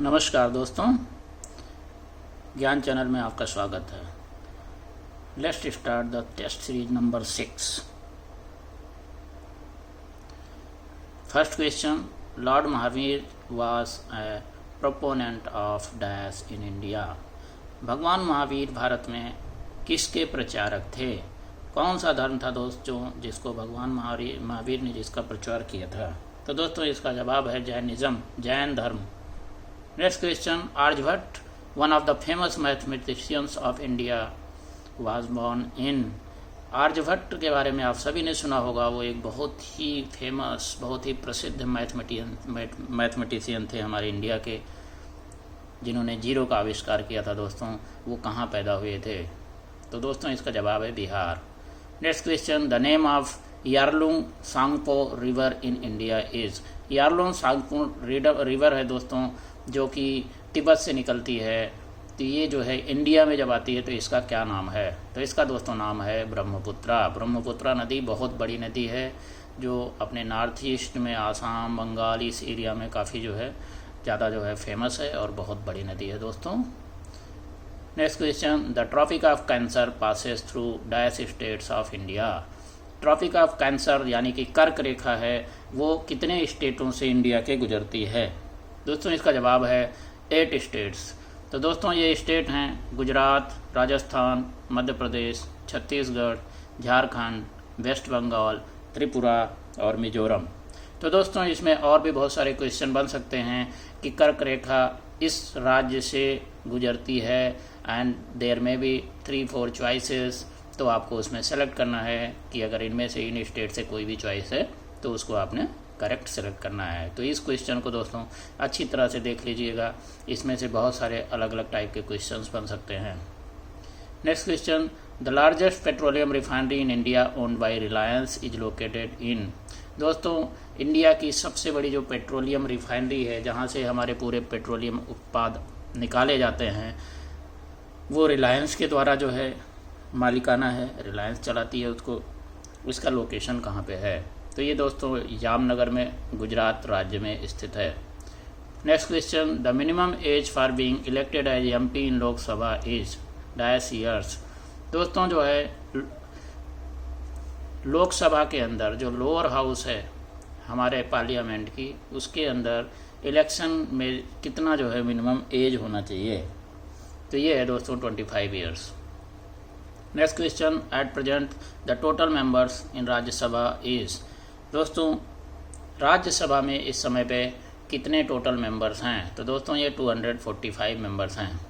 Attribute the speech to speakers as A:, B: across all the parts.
A: नमस्कार दोस्तों, ज्ञान चैनल में आपका स्वागत है। Let's start the test series number 6। First question, lord Mahavir was a proponent of dash in India. भगवान महावीर भारत में किसके प्रचारक थे? कौन सा धर्म था दोस्तों जिसको भगवान महावीर ने जिसका प्रचार किया था? तो दोस्तों इसका जवाब है जैनिज्म, जैन धर्म। Next question, Aryabhatta one of the famous mathematicians of India was born in. Aryabhatta के बारे में आप सभी ने सुना होगा। वो एक बहुत ही फेमस, बहुत ही प्रसिद्ध मैथमेटिशियन थे हमारे इंडिया के, जिन्होंने जीरो का आविष्कार किया था। दोस्तों वो कहाँ पैदा हुए थे? तो दोस्तों इसका जवाब है Bihar. Next question, the name of Yarlung Tsangpo river in India is. Yarlung Tsangpo river है दोस्तों, जो कि तिब्बत से निकलती है। तो ये जो है इंडिया में जब आती है तो इसका क्या नाम है? तो इसका दोस्तों नाम है ब्रह्मपुत्रा। ब्रह्मपुत्रा नदी बहुत बड़ी नदी है, जो अपने नॉर्थ ईस्ट में आसाम, बंगाल, इस एरिया में काफ़ी जो है ज़्यादा जो है फेमस है और बहुत बड़ी नदी है दोस्तों। Next question, the Tropic of Cancer passes through dash states of India. Tropic of Cancer यानी कि कर्क रेखा है, वो कितने स्टेटों से इंडिया के गुजरती है? दोस्तों इसका जवाब है 8 स्टेट्स। तो दोस्तों ये स्टेट हैं गुजरात, राजस्थान, मध्य प्रदेश, छत्तीसगढ़, झारखंड, वेस्ट बंगाल, त्रिपुरा और मिजोरम। तो दोस्तों इसमें और भी बहुत सारे क्वेश्चन बन सकते हैं कि कर्क रेखा इस राज्य से गुजरती है, एंड देयर में भी 3-4 चॉइसेस। तो आपको उसमें सेलेक्ट करना है कि अगर इनमें से इन स्टेट से कोई भी चॉइस है तो उसको आपने करेक्ट सेलेक्ट करना है। तो इस क्वेश्चन को दोस्तों अच्छी तरह से देख लीजिएगा, इसमें से बहुत सारे अलग अलग टाइप के क्वेश्चंस बन सकते हैं। Next question, the largest petroleum refinery in India owned by Reliance is located in. दोस्तों इंडिया की सबसे बड़ी जो पेट्रोलियम रिफाइनरी है, जहाँ से हमारे पूरे पेट्रोलियम उत्पाद निकाले जाते हैं, वो रिलायंस के द्वारा जो है मालिकाना है, रिलायंस चलाती है उसको। उसका लोकेशन कहाँ पे है? तो ये दोस्तों जामनगर में, गुजरात राज्य में स्थित है। Next question, the minimum age for being elected as MP in Lok Sabha is dash years. दोस्तों जो है लोकसभा के अंदर जो लोअर हाउस है हमारे पार्लियामेंट की, उसके अंदर इलेक्शन में कितना जो है मिनिमम एज होना चाहिए? तो ये है दोस्तों 25 years. Next question, at present the total members in Rajya Sabha is. दोस्तों राज्यसभा में इस समय पे कितने टोटल मेंबर्स हैं? तो दोस्तों ये 245 मेंबर्स हैं।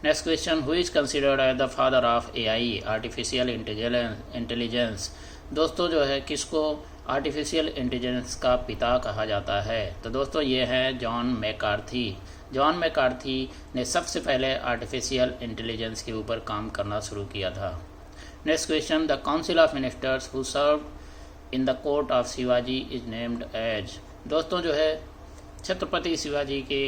A: Next question, who is considered as the father of AI artificial intelligence. दोस्तों जो है किसको आर्टिफिशियल इंटेलिजेंस का पिता कहा जाता है? तो दोस्तों ये है जॉन मैकार्थी। जॉन मैकार्थी ने सबसे पहले आर्टिफिशियल इंटेलिजेंस के ऊपर काम करना शुरू किया था। Next question, the council of ministers who serve in the court of Shivaji is named as. दोस्तों जो है छत्रपति शिवाजी के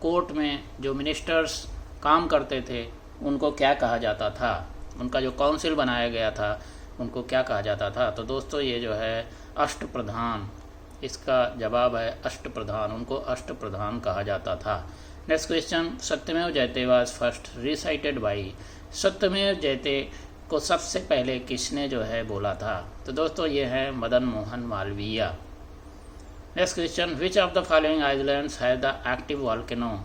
A: कोर्ट में जो मिनिस्टर्स काम करते थे उनको क्या कहा जाता था? उनका जो काउंसिल बनाया गया था उनको क्या कहा जाता था? तो दोस्तों ये जो है अष्टप्रधान, इसका जवाब है अष्टप्रधान। उनको अष्टप्रधान कहा जाता था। नेक्स्ट क्वेश्चन, सत्यमेव जयते वाज फर्स्ट रिसाइटेड बाई। सत्यमेव जयते को सबसे पहले किसने जो है बोला था? तो दोस्तों ये है Madan Mohan Malviya. Next question, which of the following islands have the active volcano.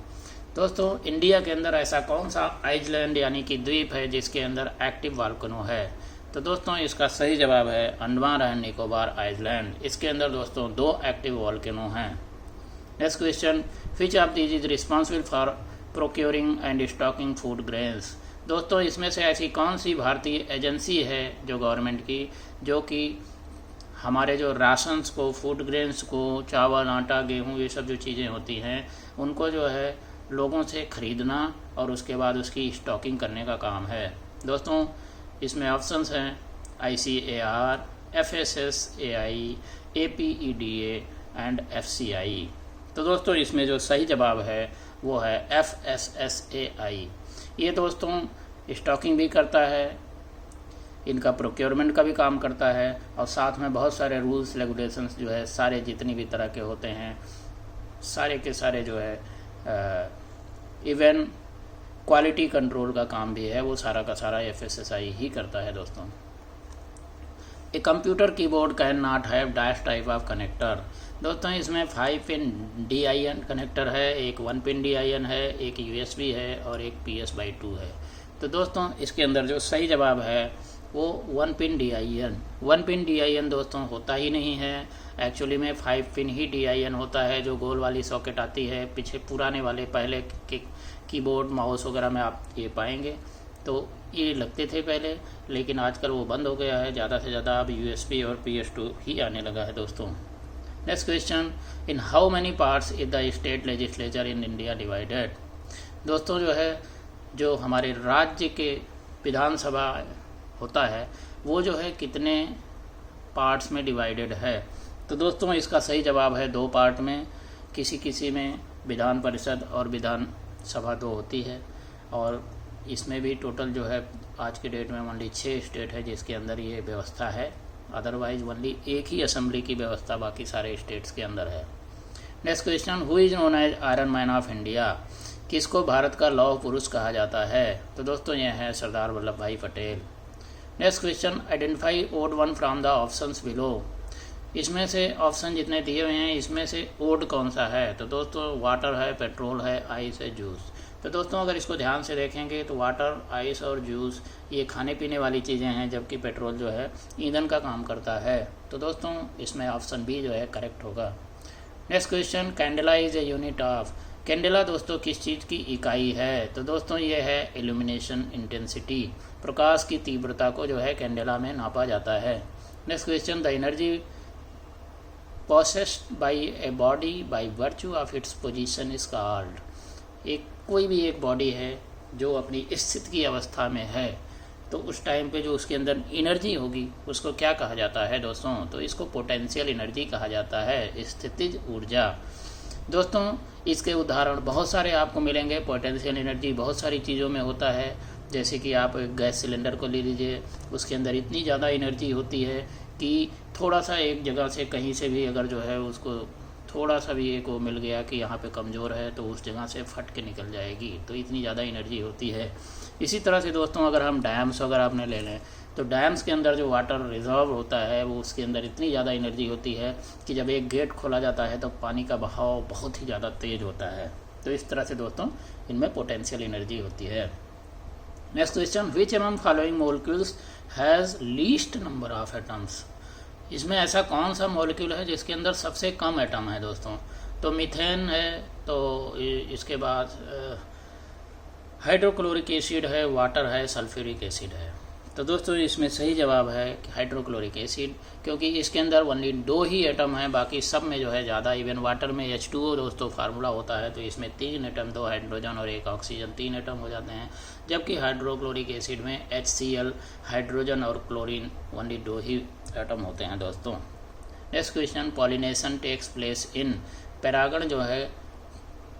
A: दोस्तों इंडिया के अंदर ऐसा कौन सा आइलैंड यानी कि द्वीप है जिसके अंदर एक्टिव वॉल्केनो है? तो दोस्तों इसका सही जवाब है अंडमान एंड निकोबार आइलैंड। इसके अंदर दोस्तों 2 एक्टिव वॉल्केनो हैं। Next question, which of these is responsible for procuring and stocking food grains. दोस्तों इसमें से ऐसी कौन सी भारतीय एजेंसी है जो गवर्नमेंट की, जो कि हमारे जो राशंस को, फूड ग्रेन्स को, चावल, आटा, गेहूं, ये सब जो चीज़ें होती हैं उनको जो है लोगों से ख़रीदना और उसके बाद उसकी स्टॉकिंग करने का काम है? दोस्तों इसमें ऑप्शंस हैं ICAR, FSSAI, APEDA and FCI। तो दोस्तों इसमें जो सही जवाब है वो है FSSAI। ये दोस्तों स्टॉकिंग भी करता है, इनका प्रोक्योरमेंट का भी काम करता है, और साथ में बहुत सारे रूल्स रेगुलेशंस जो है सारे जितनी भी तरह के होते हैं सारे के सारे जो है इवन क्वालिटी कंट्रोल का काम भी है वो सारा का सारा FSSAI ही करता है दोस्तों। A computer keyboard can not have dash type of connector. दोस्तों इसमें 5 पिन DIN कनेक्टर है, एक 1 पिन DIN है, एक USB है और एक PS/2 है। तो दोस्तों इसके अंदर जो सही जवाब है वो 1 पिन DIN। 1 पिन DIN दोस्तों होता ही नहीं है, एक्चुअली में 5 पिन ही DIN होता है, जो गोल वाली सॉकेट आती है। पीछे पुराने वाले पहले के कीबोर्ड माउस वगैरह में आप ये पाएंगे, तो ये लगते थे पहले, लेकिन आजकल वो बंद हो गया है। ज़्यादा से ज़्यादा अब USB और PS2 ही आने लगा है दोस्तों। Next question, in how many parts is the state legislature in India divided. दोस्तों जो हमारे राज्य के विधानसभा होता है वो जो है कितने पार्ट्स में डिवाइडेड है। तो दोस्तों इसका सही जवाब है 2 पार्ट में। किसी में विधान परिषद और विधान सभा 2 होती है, और इसमें भी टोटल जो है आज के डेट में ओनली 6 स्टेट है जिसके अंदर ये व्यवस्था है। अदरवाइज ओनली एक ही असेंबली की व्यवस्था बाकी सारे स्टेट्स के अंदर है। Next question, who is known as Iron Man of India. किसको भारत का लौह पुरुष कहा जाता है। तो दोस्तों यह है Sardar Vallabhbhai Patel. Next question, identify odd 1 from the options below. इसमें से ऑप्शन जितने दिए हुए हैं इसमें से ओड कौन सा है। तो दोस्तों वाटर है, पेट्रोल है, आइस है, जूस। तो दोस्तों अगर इसको ध्यान से देखेंगे तो वाटर, आइस और जूस ये खाने पीने वाली चीज़ें हैं, जबकि पेट्रोल जो है ईंधन का काम करता है। तो दोस्तों इसमें ऑप्शन बी जो है करेक्ट होगा। Next question, candela is a unit of. Candela दोस्तों किस चीज़ की इकाई है। तो दोस्तों ये है इल्यूमिनेशन इंटेंसिटी। प्रकाश की तीव्रता को जो है कैंडेला में नापा जाता है। Next question, the energy possessed by a body by virtue of its position is called। कोई भी एक बॉडी है जो अपनी स्थिति की अवस्था में है, तो उस टाइम पे जो उसके अंदर एनर्जी होगी उसको क्या कहा जाता है दोस्तों। तो इसको पोटेंशियल एनर्जी कहा जाता है, स्थितिज ऊर्जा। दोस्तों इसके उदाहरण बहुत सारे आपको मिलेंगे। पोटेंशियल एनर्जी बहुत सारी चीज़ों में होता है, जैसे कि आप गैस सिलेंडर को ले लीजिए, उसके अंदर इतनी ज़्यादा एनर्जी होती है कि थोड़ा सा एक जगह से कहीं से भी अगर जो है उसको थोड़ा सा भी एक वो मिल गया कि यहाँ पे कमज़ोर है तो उस जगह से फट के निकल जाएगी, तो इतनी ज़्यादा एनर्जी होती है। इसी तरह से दोस्तों अगर हम डैम्स अगर आपने ले लें तो डैम्स के अंदर जो वाटर रिजर्व होता है वो उसके अंदर इतनी ज़्यादा एनर्जी होती है कि जब एक गेट खोला जाता है तो पानी का बहाव बहुत ही ज़्यादा तेज़ होता है। तो इस तरह से दोस्तों इनमें पोटेंशियल एनर्जी होती है। Next question, which among following molecules has least number of atoms. इसमें ऐसा कौन सा मॉलिक्यूल है जिसके अंदर सबसे कम एटम है दोस्तों। तो मीथेन है, तो इसके बाद हाइड्रोक्लोरिक एसिड है, वाटर है, सल्फ्यूरिक एसिड है। तो दोस्तों इसमें सही जवाब है कि हाइड्रोक्लोरिक एसिड, क्योंकि इसके अंदर ओनली 2 ही एटम हैं, बाकी सब में जो है ज़्यादा। इवन वाटर में H2O दोस्तों फार्मूला होता है, तो इसमें 3 एटम, 2 हाइड्रोजन और 1 ऑक्सीजन, 3 एटम हो जाते हैं। जबकि हाइड्रोक्लोरिक एसिड में HCl, हाइड्रोजन और क्लोरीन ओनली 2 ही एटम होते हैं दोस्तों। Next question, pollination takes place in. परागण जो है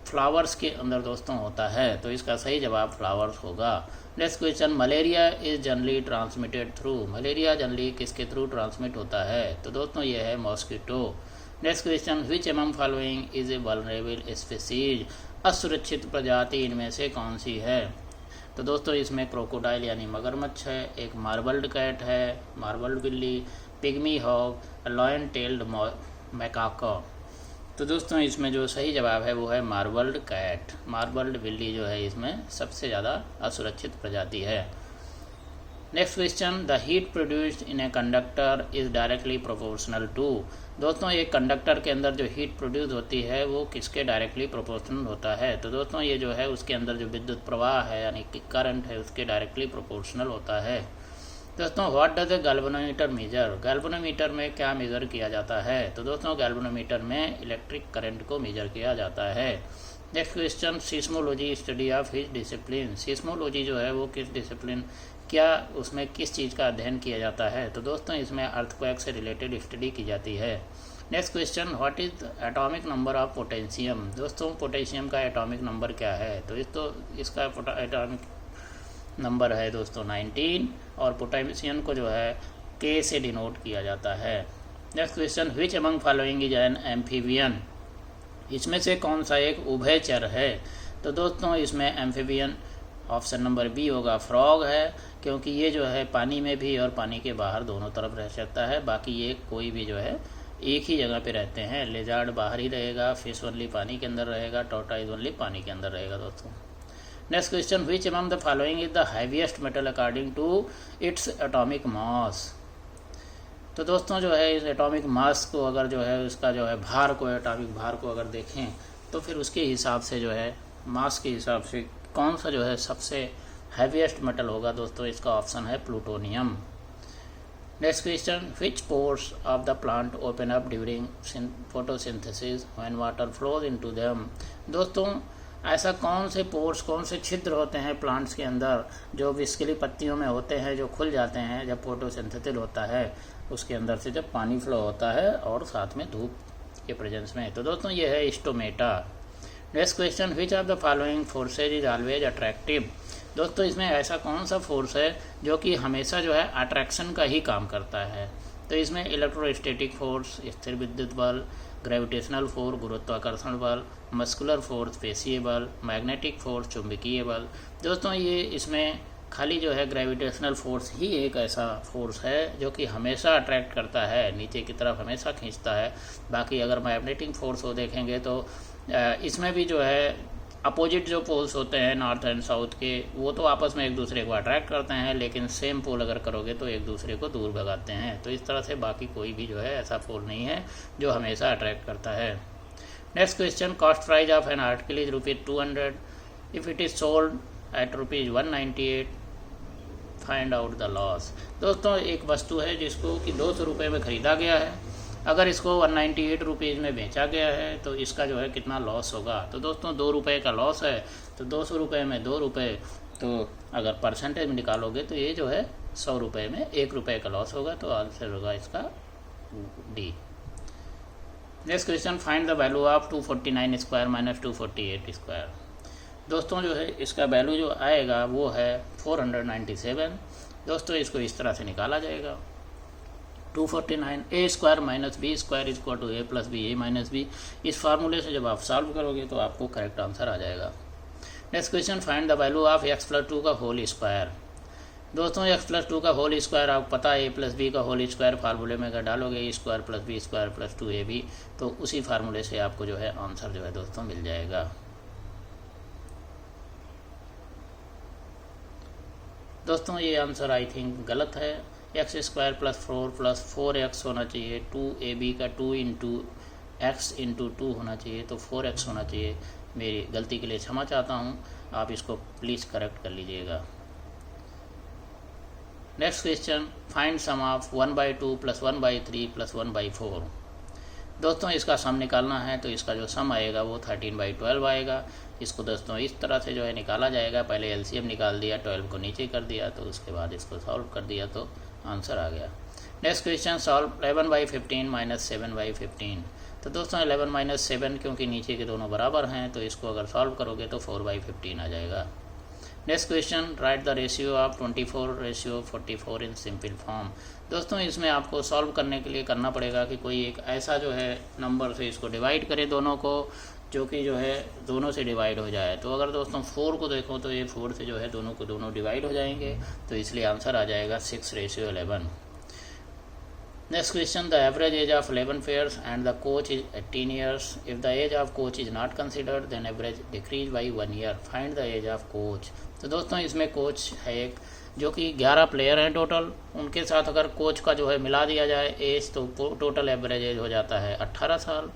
A: फ्लावर्स के अंदर दोस्तों होता है, तो इसका सही जवाब फ्लावर्स होगा। Next question, malaria is generally transmitted through. Malaria generally किसके थ्रू ट्रांसमिट होता है। तो दोस्तों ये है mosquito. Next question, which among following is a vulnerable species. असुरक्षित प्रजाति इनमें से कौन सी है। तो दोस्तों इसमें क्रोकोडाइल यानी मगरमच्छ है, एक मार्बल्ड कैट है, मार्बल्ड बिल्ली, पिग्मी हॉग, लॉयन टेल्ड मैकाको। तो दोस्तों इसमें जो सही जवाब है वो है मार्बल्ड कैट। मार्बल्ड बिल्ली जो है इसमें सबसे ज़्यादा असुरक्षित प्रजाति है। Next question, the heat produced in a conductor is directly proportional to. दोस्तों एक कंडक्टर के अंदर जो हीट प्रोड्यूस होती है वो किसके डायरेक्टली प्रोपोर्शनल होता है। तो दोस्तों ये जो है उसके अंदर जो विद्युत प्रवाह है यानी कि करंट है उसके डायरेक्टली प्रोपोर्शनल होता है। दोस्तों what does a galvanometer measure. Galvanometer में क्या मेज़र किया जाता है। तो दोस्तों गैल्वेनोमीटर में इलेक्ट्रिक करंट को मेजर किया जाता है। Next question, seismology study of his discipline. Seismology जो है वो किस डिसिप्लिन, क्या उसमें किस चीज़ का अध्ययन किया जाता है। तो दोस्तों इसमें अर्थक्वेक से रिलेटेड स्टडी की जाती है। Next question, what is atomic number of potassium. दोस्तों पोटेशियम का एटॉमिक नंबर क्या है। तो इसका एटॉमिक नंबर है दोस्तों 19, और पोटेशियम को जो है K से डिनोट किया जाता है। Next question, which among following is an amphibian. इसमें से कौन सा एक उभयचर है? तो दोस्तों इसमें एम्फीबियन ऑप्शन नंबर बी होगा, फ्रॉग है, क्योंकि ये जो है पानी में भी और पानी के बाहर दोनों तरफ रह सकता है। बाकी ये कोई भी जो है एक ही जगह पे रहते हैं। लेजार्ड बाहर ही रहेगा, फिश ओनली पानी के अंदर रहेगा, टॉर्टोइज ओनली पानी के अंदर रहेगा दोस्तों। Next question, which among the following is the heaviest metal according to its atomic mass? तो दोस्तों जो है इस एटॉमिक मास को अगर जो है उसका जो है भार को, एटॉमिक भार को अगर देखें तो फिर उसके हिसाब से जो है मास के हिसाब से कौन सा जो है सबसे हैवीएस्ट मेटल होगा दोस्तों? इसका ऑप्शन है plutonium. Next question, which pores of the plant open up during photosynthesis when water flows into them? दोस्तों ऐसा कौन से पोर्स, कौन से छिद्र होते हैं प्लांट्स के अंदर जो विस्किली पत्तियों में होते हैं, जो खुल जाते हैं जब फोटोसिंथेसिस होता है उसके अंदर से, जब पानी फ्लो होता है और साथ में धूप के प्रेजेंस में? तो दोस्तों ये है stomata. Next question, which of the following forces is always attractive? दोस्तों इसमें ऐसा कौन सा फोर्स है जो कि हमेशा जो है अट्रैक्शन का ही काम करता है? तो इसमें इलेक्ट्रोस्टैटिक फोर्स, स्थिर विद्युत बल, ग्रेविटेशनल फोर्स गुरुत्वाकर्षण बल, मस्कुलर फोर्स पेशीय बल, मैग्नेटिक फोर्स चुंबकीय बल। दोस्तों ये इसमें खाली जो है ग्रेविटेशनल फोर्स ही एक ऐसा फोर्स है जो कि हमेशा अट्रैक्ट करता है, नीचे की तरफ हमेशा खींचता है। बाकी अगर मैग्नेटिक फोर्स को देखेंगे तो इसमें भी जो है अपोजिट जो पोल्स होते हैं नॉर्थ एंड साउथ के, वो तो आपस में एक दूसरे को अट्रैक्ट करते हैं, लेकिन सेम पोल अगर करोगे तो एक दूसरे को दूर भगाते हैं। तो इस तरह से बाकी कोई भी जो है ऐसा पोल नहीं है जो हमेशा अट्रैक्ट करता है। Next question, cost price of an article is ₹200 if it is sold at ₹198, find out the loss. दोस्तों एक वस्तु है जिसको कि 200 रुपये में ख़रीदा गया है, अगर इसको 198 रुपीज़ में बेचा गया है तो इसका जो है कितना लॉस होगा? तो दोस्तों 2 रुपये का लॉस है, तो 200 रुपये में 2 रुपये, तो अगर परसेंटेज में निकालोगे तो ये जो है 100 रुपये में 1 रुपये का लॉस होगा। तो आंसर होगा इसका D. Next question, find the value of 249 square minus 248 square. दोस्तों जो है इसका वैल्यू जो आएगा वो है 497। दोस्तों इसको इस तरह से निकाला जाएगा, 249 A square minus B square is equal to A plus B A minus B. इस फार्मूले से जब आप सॉल्व करोगे तो आपको करेक्ट आंसर आ जाएगा। Next question, find the value of x+2 का होल स्क्वायर। दोस्तों x+2 का होल स्क्वायर आपको पता है, ए प्लस बी का होल स्क्वायर फार्मूले में अगर डालोगे A square plus B square plus 2ab, तो उसी फार्मूले से आपको जो है आंसर जो है दोस्तों मिल जाएगा। दोस्तों ये आंसर आई थिंक गलत है, x square plus 4 plus 4x होना चाहिए, 2ab का 2 इंटू एक्स इंटू 2 होना चाहिए, तो 4x होना चाहिए। मेरी गलती के लिए क्षमा चाहता हूँ, आप इसको प्लीज़ करेक्ट कर लीजिएगा। Next question, find sum of 1/2 plus 1/3 plus 1/4। दोस्तों इसका सम निकालना है तो इसका जो सम आएगा वो 13/12 आएगा। इसको दोस्तों इस तरह से जो है निकाला जाएगा, पहले एलसीएम निकाल दिया, 12 को नीचे कर दिया, तो उसके बाद इसको सॉल्व कर दिया तो आंसर आ गया। Next question, solve 11/15 minus 7/15। तो दोस्तों 11 माइनस 7 क्योंकि नीचे के दोनों बराबर हैं तो इसको अगर सॉल्व करोगे तो 4/15 आ जाएगा। Next question, right the ratio of 24:44 in simple form. दोस्तों इसमें आपको सॉल्व करने के लिए करना पड़ेगा कि कोई एक ऐसा जो है नंबर से इसको डिवाइड करे दोनों को, जो कि जो है दोनों से डिवाइड हो जाए। तो अगर दोस्तों 4 को देखो तो ये 4 से जो है दोनों को दोनों डिवाइड हो जाएंगे, तो इसलिए आंसर आ जाएगा 6:11। Next question, the average age of 11 players and the coach is 18 years. If the age of coach is not considered then average decreases by 1 year, find the age of coach. तो दोस्तों इसमें coach है एक जो कि 11 player हैं total, उनके साथ अगर कोच का जो है मिला दिया जाए एज तो टोटल एवरेज एज हो जाता है 18 साल।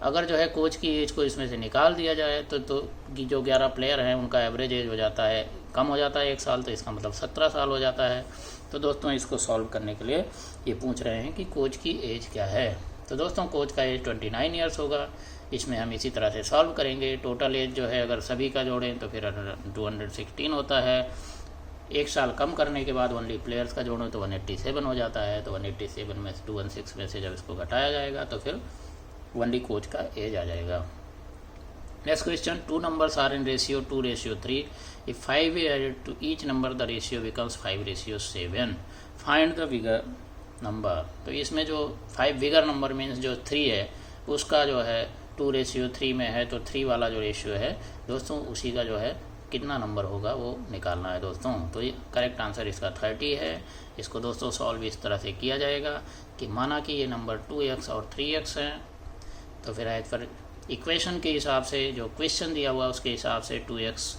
A: अगर जो है कोच की एज को इसमें से निकाल दिया जाए तो जो 11 प्लेयर हैं उनका एवरेज एज हो जाता है, कम हो जाता है 1 साल, तो इसका मतलब 17 साल हो जाता है। तो दोस्तों इसको सॉल्व करने के लिए ये पूछ रहे हैं कि कोच की एज क्या है। तो दोस्तों कोच का एज 29 ईयर्स होगा। इसमें हम इसी तरह से सॉल्व करेंगे। टोटल एज जो है अगर सभी का जोड़ें तो फिर 216 होता है। 1 साल कम करने के बाद ओनली प्लेयर्स का जोड़ें तो 187 हो जाता है। तो 187 में 216 में से जब इसको घटाया जाएगा तो फिर ओनली कोच का एज आ जाएगा। Next question, 2 numbers are in ratio 2:3. If 5 is added to each number, the ratio becomes 5:7. Find the bigger number. तो इसमें जो 5 बिगर नंबर मीन्स जो 3 है उसका जो है 2:3 में है तो 3 वाला जो रेशियो है दोस्तों उसी का जो है कितना नंबर होगा वो निकालना है दोस्तों। तो ये करेक्ट आंसर इसका 30 है। इसको दोस्तों सॉल्व इस तरह से किया जाएगा कि माना कि ये नंबर 2x और 3x है, तो फिर एज पर इक्वेशन के हिसाब से जो क्वेश्चन दिया हुआ उसके हिसाब से 2x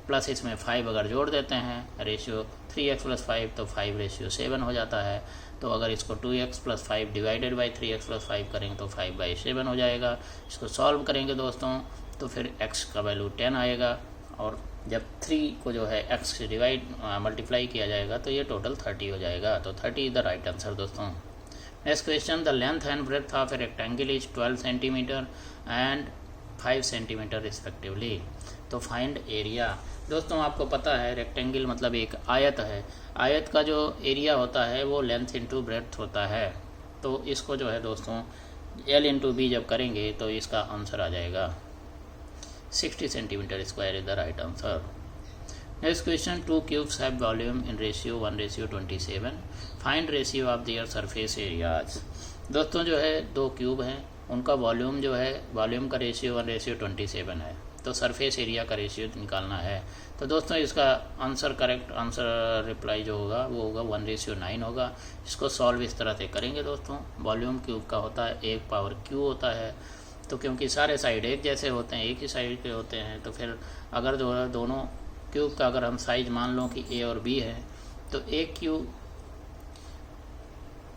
A: प्लस इसमें 5 अगर जोड़ देते हैं रेशियो 3x + 5 तो 5:7 हो जाता है। तो अगर इसको 2x + 5 डिवाइडेड बाई 3x + 5 करेंगे तो 5/7 हो जाएगा। इसको सॉल्व करेंगे दोस्तों तो फिर x का वैल्यू 10 आएगा, और जब 3 को जो है x से मल्टीप्लाई किया जाएगा तो ये टोटल 30 हो जाएगा। तो 30 इज द राइट आंसर दोस्तों। Next question, the length and breadth of a rectangle is 12 centimetre and 5 centimetre respectively. तो फाइंड एरिया। दोस्तों आपको पता है रेक्टेंगल मतलब एक आयत है, आयत का जो एरिया होता है वो लेंथ इंटू ब्रेड्थ होता है। तो इसको जो है दोस्तों L × B जब करेंगे तो इसका आंसर आ जाएगा 60 centimetre square is the right answer. Next question, 2 cubes have volume in ratio 1:27, find ratio of their surface areas. दोस्तों जो है 2 क्यूब हैं, उनका वॉल्यूम जो है वॉल्यूम का रेशियो 1:27 है, तो सरफेस एरिया का रेशियो निकालना है। तो दोस्तों इसका आंसर करेक्ट आंसर रिप्लाई जो होगा वो होगा 1:9 होगा। इसको सॉल्व इस तरह से करेंगे दोस्तों। वॉल्यूम क्यूब का होता है 1 पावर क्यू होता है, तो क्योंकि सारे साइड एक जैसे होते हैं, एक ही साइड पे होते हैं, तो फिर अगर जो है दोनों क्यूब का अगर हम साइज मान लो कि A और B है तो AQ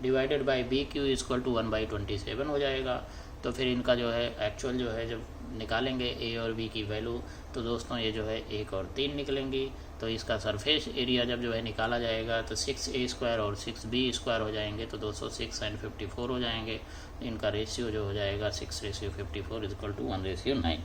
A: डिवाइडेड बाई BQ = 1/27 हो जाएगा। तो फिर इनका जो है एक्चुअल जो है जब निकालेंगे A और B की वैल्यू तो दोस्तों ये जो है 1 और 3 निकलेंगी। तो इसका सरफेस एरिया जब जो है निकाला जाएगा तो 6A² और 6B² हो जाएंगे, तो 206 एंड 54 हो जाएंगे। इनका रेशियो जो हो जाएगा 6:54 = 1:9।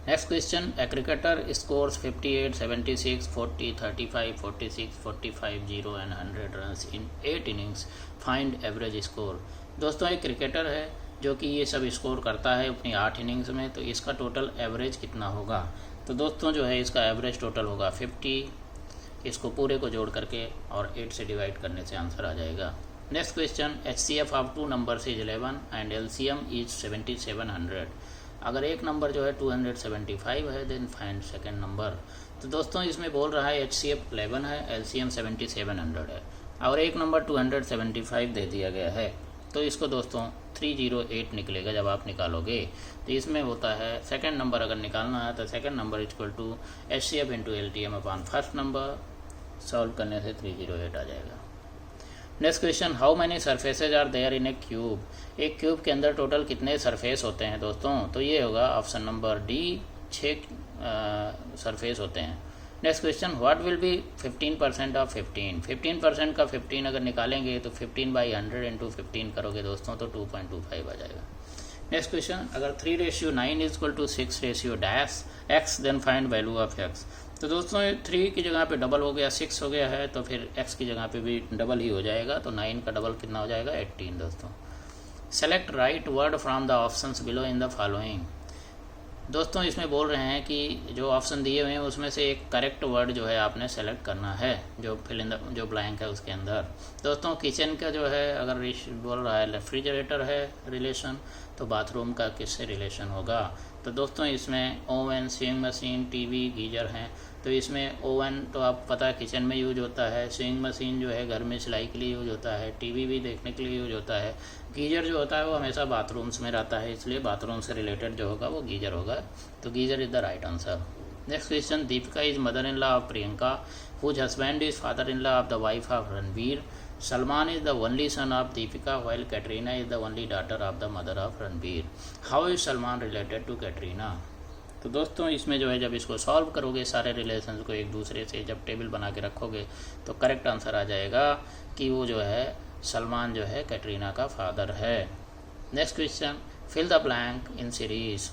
A: Next question, a cricketer scores 58, 76, 40, 35, 46, 45, 0 and 100 runs in 8 innings, find average score. दोस्तों एक क्रिकेटर है जो कि ये सब स्कोर करता है अपनी 8 इनिंग्स में, तो इसका टोटल एवरेज कितना होगा। तो दोस्तों जो है इसका एवरेज टोटल होगा 50, इसको पूरे को जोड़ करके और 8 से डिवाइड करने से आंसर आ जाएगा। Next question, HCF of 2 numbers is 11 and LCM is 7700। अगर एक नंबर जो है 275 है देन फाइंड सेकेंड नंबर। तो दोस्तों इसमें बोल रहा है HCF 11 है, LCM 7700 है और एक नंबर 275 दे दिया गया है। तो इसको दोस्तों 308 निकलेगा जब आप निकालोगे। तो इसमें होता है सेकंड नंबर अगर निकालना है तो second number = HCF × LTM upon first number, solve करने से 308 आ जाएगा। Next question, how many surfaces are there in a cube. एक क्यूब के अंदर टोटल कितने सरफेस होते हैं दोस्तों। तो ये होगा ऑप्शन नंबर D, 6 सरफेस होते हैं। Next question, what will be 15% of 15। 15% का 15 अगर निकालेंगे तो 15/100 × 15 करोगे दोस्तों तो 2.25 आ जाएगा। नेक्स्ट क्वेश्चन, अगर 3:9 = 6:X then find value of X। तो दोस्तों 3 की जगह पे डबल हो गया, 6 हो गया है, तो फिर X की जगह पे भी डबल ही हो जाएगा, तो 9 का डबल कितना हो जाएगा 18 दोस्तों। Select right word from the options below in the following. दोस्तों इसमें बोल रहे हैं कि जो ऑप्शन दिए हुए हैं उसमें से एक करेक्ट वर्ड जो है आपने सेलेक्ट करना है, जो फिल इन द जो ब्लैंक है उसके अंदर। दोस्तों किचन का जो है अगर बोल रहा है रेफ्रिजरेटर है रिलेशन, तो बाथरूम का किससे रिलेशन होगा। तो दोस्तों इसमें oven, swing machine, TV, geyser हैं। तो इसमें ओवन तो आप पता है किचन में यूज होता है, स्विंग मशीन जो है घर में सिलाई के लिए यूज होता है, टीवी भी देखने के लिए यूज होता है, गीजर जो होता है वो हमेशा बाथरूम्स में रहता है, इसलिए बाथरूम से रिलेटेड जो होगा वो गीजर होगा। तो geyser is the right answer. Next question, Deepika is mother in law of Priyanka, whose husband is father in law of the wife of Ranbir. Salman is the only son of Deepika while Katrina is the only daughter of the mother of Ranbir. How is Salman related to Katrina? तो दोस्तों इसमें जो है जब इसको solve करोगे सारे relations को एक दूसरे से जब टेबल बना के रखोगे तो करेक्ट आंसर आ जाएगा कि वो जो है सलमान जो है कैटरीना का फादर है। Next question, fill the blank in series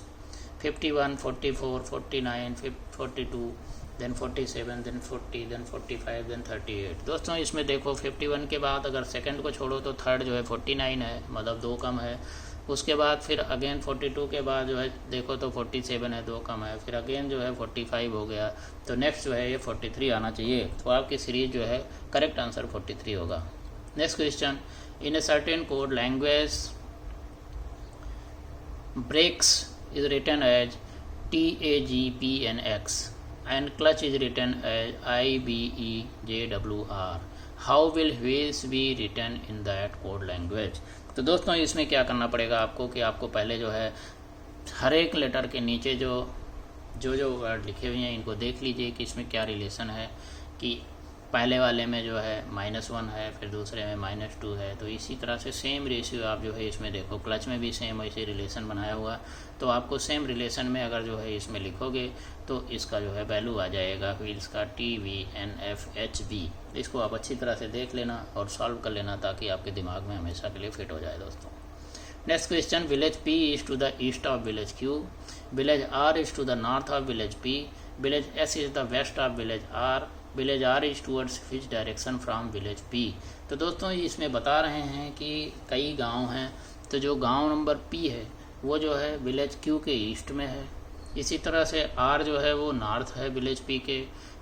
A: 51, 44, 49, 42, then 47, then 40, then 45, then 38। दोस्तों इसमें देखो 51 के बाद अगर सेकंड को छोड़ो तो थर्ड जो है 49 है, मतलब 2 कम है। उसके बाद फिर अगेन 42 के बाद जो है देखो तो 47 है, 2 कम है। फिर अगेन जो है 45 हो गया, तो नेक्स्ट जो है ये 43 आना चाहिए। तो आपकी सीरीज जो है करेक्ट आंसर 43 होगा। Next question, in a certain code language brakes is written as TAGPNX and clutch is written as IBEJWR. How will wheels be written in that code language? तो दोस्तों इसमें क्या करना पड़ेगा आपको कि आपको पहले जो है हर एक लेटर के नीचे जो वर्ड लिखे हुए हैं इनको देख लीजिए कि इसमें क्या रिलेशन है, कि पहले वाले में जो है -1 है, फिर दूसरे में -2 है। तो इसी तरह से सेम रेशियो आप जो है इसमें देखो, क्लच में भी सेम ऐसे रिलेशन बनाया हुआ, तो आपको सेम रिलेशन में अगर जो है इसमें लिखोगे तो इसका जो है वैल्यू आ जाएगा व्हील्स का TVNFHV। इसको आप अच्छी तरह से देख लेना और सॉल्व कर लेना ताकि आपके दिमाग में हमेशा के लिए फिट हो जाए दोस्तों। Next question, village P is to the east of village Q, village R is to the north of village P, village S is the west of village R, village R is towards which direction from village P। तो दोस्तों इसमें बता रहे हैं कि कई गांव हैं, तो जो गांव नंबर P है वो जो है विलेज Q के ईस्ट में है। इसी तरह से R जो है वो नॉर्थ है, विलेज P के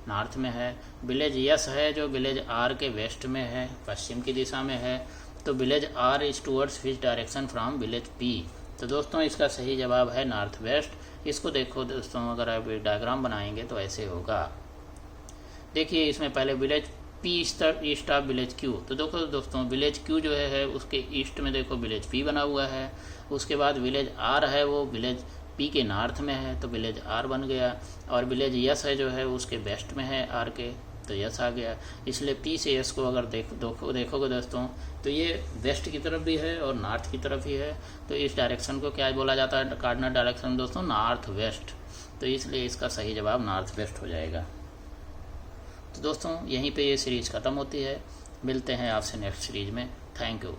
A: नॉर्थ में है। विलेज S है जो विलेज R के वेस्ट में है, पश्चिम की दिशा में है। तो village R is towards which direction from village P। तो दोस्तों इसका सही जवाब है नॉर्थ वेस्ट। इसको देखो दोस्तों, अगर आप डायग्राम बनाएंगे तो ऐसे होगा। देखिए इसमें पहले village P east of village Q। तो देखो दोस्तों विलेज Q जो है उसके ईस्ट में देखो विलेज P बना हुआ है। उसके बाद विलेज R है वो विलेज P के नॉर्थ में है, तो विलेज R बन गया। और विलेज S है जो है उसके वेस्ट में है R के, तो यस आ गया। इसलिए P से S को अगर देखोगे दोस्तों तो ये वेस्ट की तरफ भी है और नॉर्थ की तरफ ही है। तो इस डायरेक्शन को क्या बोला जाता है, कार्डिनल डायरेक्शन दोस्तों, नॉर्थ वेस्ट। तो इसलिए इसका सही जवाब नॉर्थ वेस्ट हो जाएगा। तो दोस्तों यहीं पे ये सीरीज़ ख़त्म होती है। मिलते हैं आपसे नेक्स्ट सीरीज़ में। Thank you.